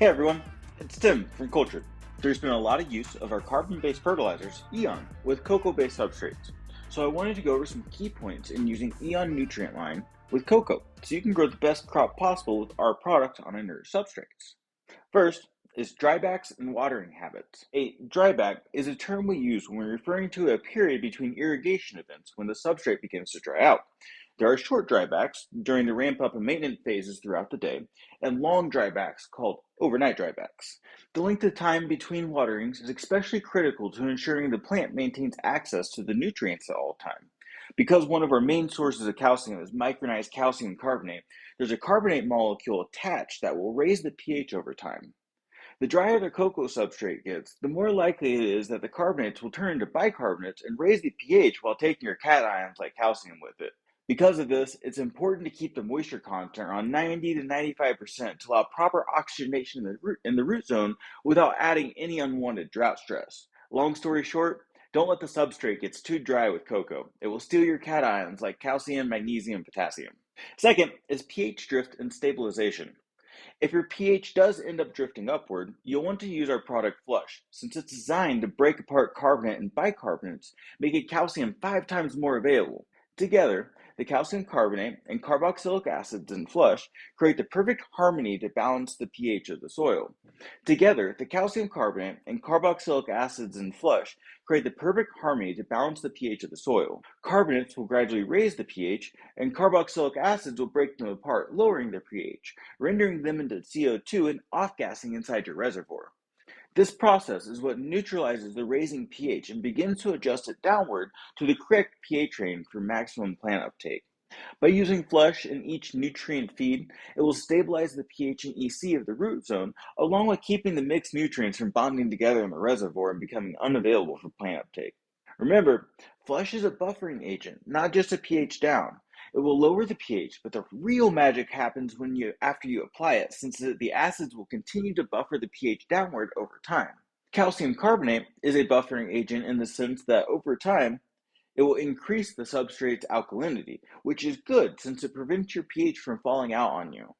Hey everyone, it's Tim from Cultured. There's been a lot of use of our carbon-based fertilizers, EON, with cocoa-based substrates. So I wanted to go over some key points in using EON nutrient line with cocoa, so you can grow the best crop possible with our product on inert substrates. First is drybacks and watering habits. A dryback is a term we use when we're referring to a period between irrigation events when the substrate begins to dry out. There are short drybacks during the ramp up and maintenance phases throughout the day, and long drybacks called overnight drybacks. The length of time between waterings is especially critical to ensuring the plant maintains access to the nutrients at all time. Because one of our main sources of calcium is micronized calcium carbonate, there's a carbonate molecule attached that will raise the pH over time. The drier the cocoa substrate gets, the more likely it is that the carbonates will turn into bicarbonates and raise the pH while taking your cations like calcium with it. Because of this, it's important to keep the moisture content around 90 to 95% to allow proper oxygenation in the root zone without adding any unwanted drought stress. Long story short, don't let the substrate get too dry with cocoa. It will steal your cations like calcium, magnesium, and potassium. Second is pH drift and stabilization. If your pH does end up drifting upward, you'll want to use our product Flush, since it's designed to break apart carbonate and bicarbonates, making calcium 5 times more available. Together, the calcium carbonate and carboxylic acids in Flush create the perfect harmony to balance the pH of the soil. Together, the calcium carbonate and carboxylic acids in Flush create the perfect harmony to balance the pH of the soil. Carbonates will gradually raise the pH, and carboxylic acids will break them apart, lowering their pH, rendering them into CO2 and off-gassing inside your reservoir. This process is what neutralizes the raising pH and begins to adjust it downward to the correct pH range for maximum plant uptake. By using Flush in each nutrient feed, it will stabilize the pH and EC of the root zone, along with keeping the mixed nutrients from bonding together in the reservoir and becoming unavailable for plant uptake. Remember, Flush is a buffering agent, not just a pH down. It will lower the pH, but the real magic happens after you apply it, since the acids will continue to buffer the pH downward over time. Calcium carbonate is a buffering agent in the sense that over time, it will increase the substrate's alkalinity, which is good since it prevents your pH from falling out on you.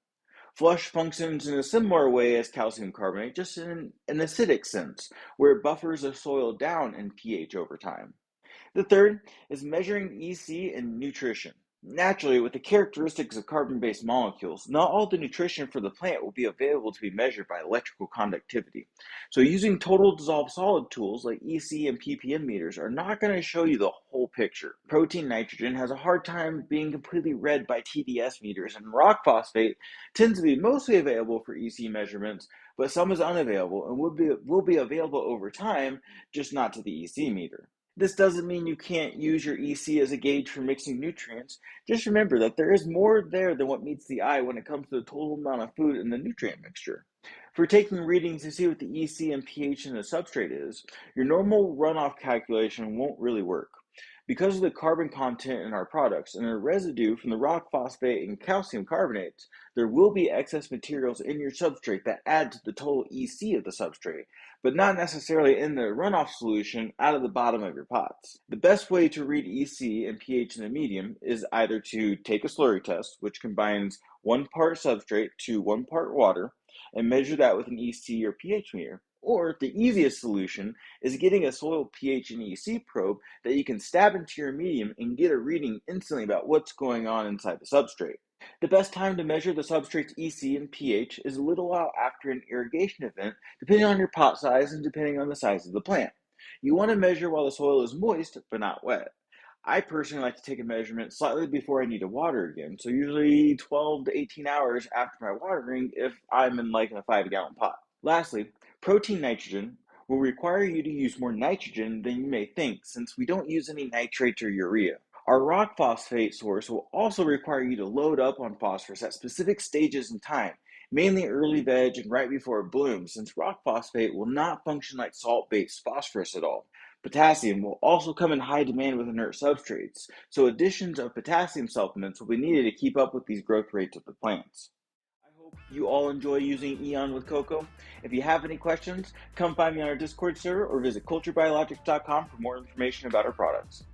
Flush functions in a similar way as calcium carbonate, just in an acidic sense, where it buffers the soil down in pH over time. The third is measuring EC and nutrition. Naturally, with the characteristics of carbon-based molecules, not all the nutrition for the plant will be available to be measured by electrical conductivity. So using total dissolved solid tools like EC and ppm meters are not going to show you the whole picture. Protein nitrogen has a hard time being completely read by TDS meters, and rock phosphate tends to be mostly available for EC measurements, but some is unavailable and will be available over time, just not to the EC meter. This doesn't mean you can't use your EC as a gauge for mixing nutrients. Just remember that there is more there than what meets the eye when it comes to the total amount of food in the nutrient mixture. For taking readings to see what the EC and pH in the substrate is, your normal runoff calculation won't really work. Because of the carbon content in our products and the residue from the rock phosphate and calcium carbonates, there will be excess materials in your substrate that add to the total EC of the substrate, but not necessarily in the runoff solution out of the bottom of your pots. The best way to read EC and pH in the medium is either to take a slurry test, which combines 1 part substrate to 1 part water, and measure that with an EC or pH meter. Or the easiest solution is getting a soil pH and EC probe that you can stab into your medium and get a reading instantly about what's going on inside the substrate. The best time to measure the substrate's EC and pH is a little while after an irrigation event, depending on your pot size and depending on the size of the plant. You want to measure while the soil is moist but not wet. I personally like to take a measurement slightly before I need to water again, so usually 12 to 18 hours after my watering if I'm in like a 5-gallon pot. Lastly, protein nitrogen will require you to use more nitrogen than you may think, since we don't use any nitrates or urea. Our rock phosphate source will also require you to load up on phosphorus at specific stages in time, mainly early veg and right before it blooms, since rock phosphate will not function like salt-based phosphorus at all. Potassium will also come in high demand with inert substrates, so additions of potassium supplements will be needed to keep up with these growth rates of the plants. I hope you all enjoy using EON with cocoa. If you have any questions, come find me on our Discord server or visit culturedbiologix.com for more information about our products.